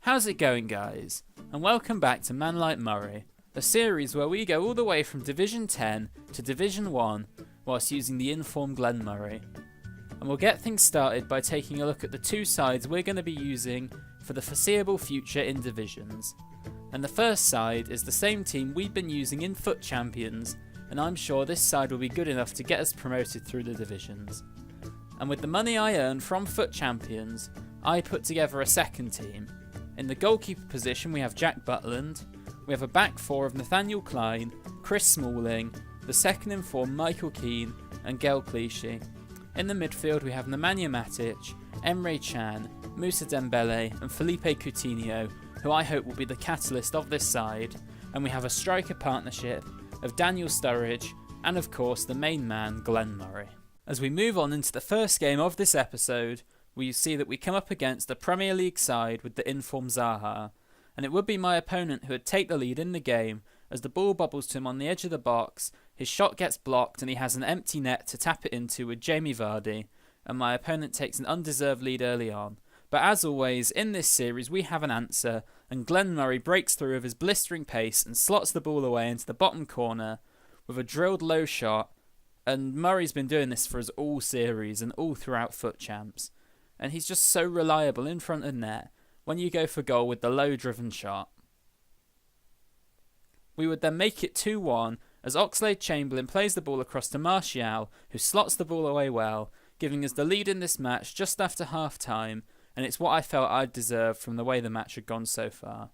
How's it going, guys? And welcome back to ManLikeMurray, a series where we go all the way from Division 10 to Division 1 whilst using the informed Glenn Murray. And we'll get things started by taking a look at the two sides we're going to be using for the foreseeable future in divisions. And the first side is the same team we've been using in Foot Champions, and I'm sure this side will be good enough to get us promoted through the divisions. And with the money I earn from Foot Champions, I put together a second team. In the goalkeeper position we have Jack Butland, we have a back four of Nathaniel Klein, Chris Smalling, the second in form Michael Keane and Gael Clichy. In the midfield we have Nemanja Matic, Emre Can, Moussa Dembele and Felipe Coutinho, who I hope will be the catalyst of this side, and we have a striker partnership of Daniel Sturridge and of course the main man Glenn Murray. As we move on into the first game of this episode, we see that we come up against a Premier League side with the informed Zaha, and it would be my opponent who would take the lead in the game as the ball bobbles to him on the edge of the box, his shot gets blocked and he has an empty net to tap it into with Jamie Vardy, and my opponent takes an undeserved lead early on. But as always, in this series we have an answer, and Glenn Murray breaks through with his blistering pace and slots the ball away into the bottom corner with a drilled low shot, and Murray's been doing this for us all series and all throughout Foot Champs. And he's just so reliable in front of net when you go for goal with the low driven shot. We would then make it 2-1 as Oxlade-Chamberlain plays the ball across to Martial, who slots the ball away well, giving us the lead in this match just after half time, and it's what I felt I'd deserved from the way the match had gone so far.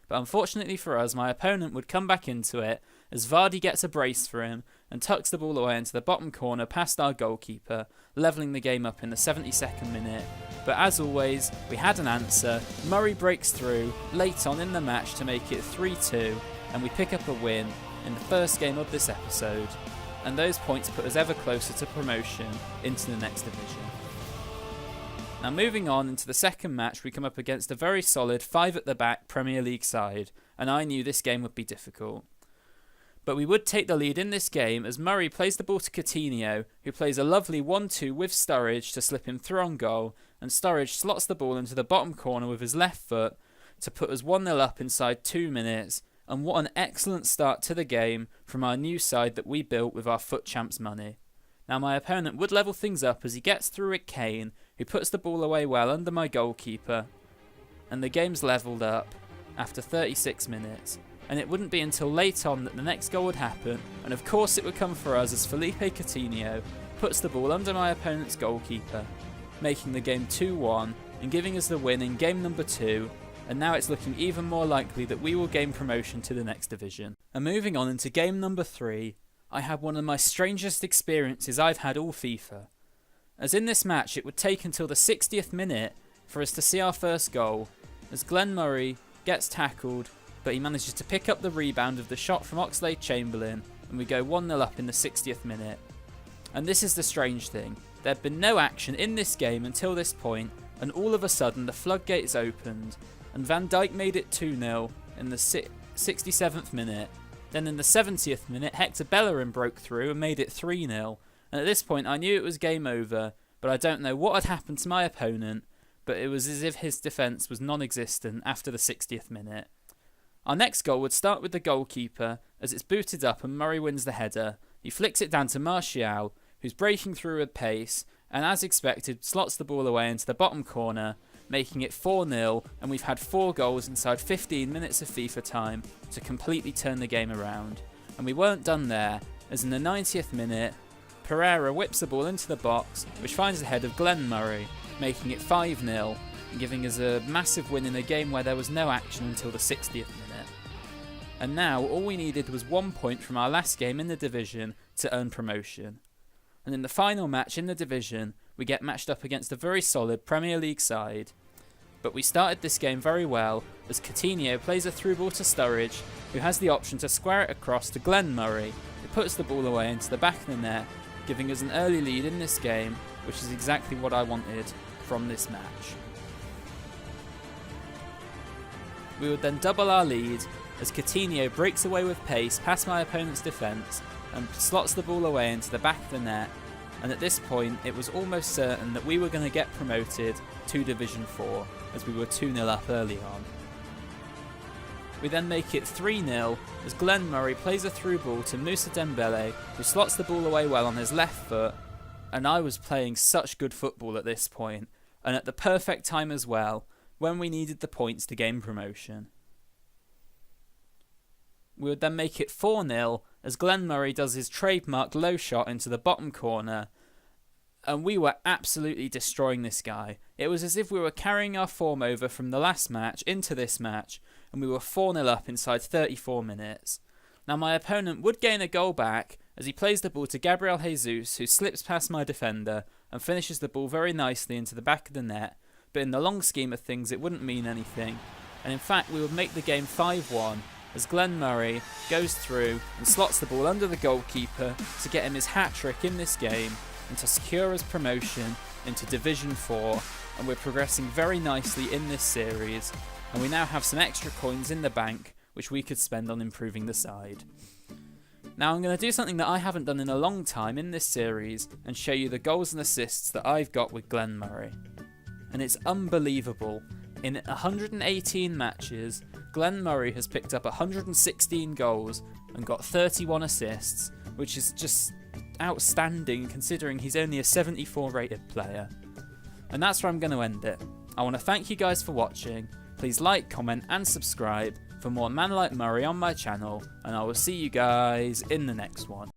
But unfortunately for us, my opponent would come back into it as Vardy gets a brace for him and tucks the ball away into the bottom corner past our goalkeeper, levelling the game up in the 72nd minute. But as always, we had an answer. Murray breaks through late on in the match to make it 3-2, and we pick up a win in the first game of this episode, and those points put us ever closer to promotion into the next division. Now moving on into the second match, we come up against a very solid 5 at the back Premier League side, and I knew this game would be difficult. But we would take the lead in this game as Murray plays the ball to Coutinho, who plays a lovely 1-2 with Sturridge to slip him through on goal, and Sturridge slots the ball into the bottom corner with his left foot to put us 1-0 up inside 2 minutes, and what an excellent start to the game from our new side that we built with our Foot Champs money. Now my opponent would level things up as he gets through with Kane, who puts the ball away well under my goalkeeper, and the game's levelled up after 36 minutes. And it wouldn't be until late on that the next goal would happen, and of course it would come for us as Felipe Coutinho puts the ball under my opponent's goalkeeper, making the game 2-1 and giving us the win in game number 2, and now it's looking even more likely that we will gain promotion to the next division. And moving on into game number 3, I had one of my strangest experiences I've had all FIFA, as in this match it would take until the 60th minute for us to see our first goal, as Glenn Murray gets tackled, but he manages to pick up the rebound of the shot from Oxlade-Chamberlain, and we go 1-0 up in the 60th minute. And this is the strange thing, there had been no action in this game until this point, and all of a sudden the floodgates opened, and Van Dijk made it 2-0 in the 67th minute. Then in the 70th minute, Hector Bellerin broke through and made it 3-0, and at this point I knew it was game over, but I don't know what had happened to my opponent, but it was as if his defence was non-existent after the 60th minute. Our next goal would start with the goalkeeper as it's booted up and Murray wins the header. He flicks it down to Martial, who's breaking through with pace, and as expected slots the ball away into the bottom corner, making it 4-0, and we've had 4 goals inside 15 minutes of FIFA time to completely turn the game around. And we weren't done there, as in the 90th minute, Pereira whips the ball into the box, which finds the head of Glenn Murray, making it 5-0, and giving us a massive win in a game where there was no action until the 60th minute. And now all we needed was 1 point from our last game in the division to earn promotion. And in the final match in the division, we get matched up against a very solid Premier League side. But we started this game very well as Coutinho plays a through ball to Sturridge, who has the option to square it across to Glenn Murray, who puts the ball away into the back of the net, giving us an early lead in this game, which is exactly what I wanted from this match. We would then double our lead as Coutinho breaks away with pace past my opponent's defence and slots the ball away into the back of the net, and at this point it was almost certain that we were going to get promoted to Division 4 as we were 2-0 up early on. We then make it 3-0 as Glenn Murray plays a through ball to Moussa Dembele, who slots the ball away well on his left foot, and I was playing such good football at this point, and at the perfect time as well, when we needed the points to gain promotion. We would then make it 4-0 as Glenn Murray does his trademark low shot into the bottom corner, and we were absolutely destroying this guy. It was as if we were carrying our form over from the last match into this match, and we were 4-0 up inside 34 minutes. Now my opponent would gain a goal back as he plays the ball to Gabriel Jesus, who slips past my defender and finishes the ball very nicely into the back of the net, but in the long scheme of things it wouldn't mean anything, and in fact we would make the game 5-1 as Glenn Murray goes through and slots the ball under the goalkeeper to get him his hat-trick in this game and to secure his promotion into Division 4, and we're progressing very nicely in this series, and we now have some extra coins in the bank which we could spend on improving the side. Now I'm going to do something that I haven't done in a long time in this series and show you the goals and assists that I've got with Glenn Murray. And it's unbelievable. In 118 matches, Glenn Murray has picked up 116 goals and got 31 assists, which is just outstanding considering he's only a 74 rated player. And that's where I'm going to end it. I want to thank you guys for watching. Please like, comment and subscribe for more Man Like Murray on my channel, and I will see you guys in the next one.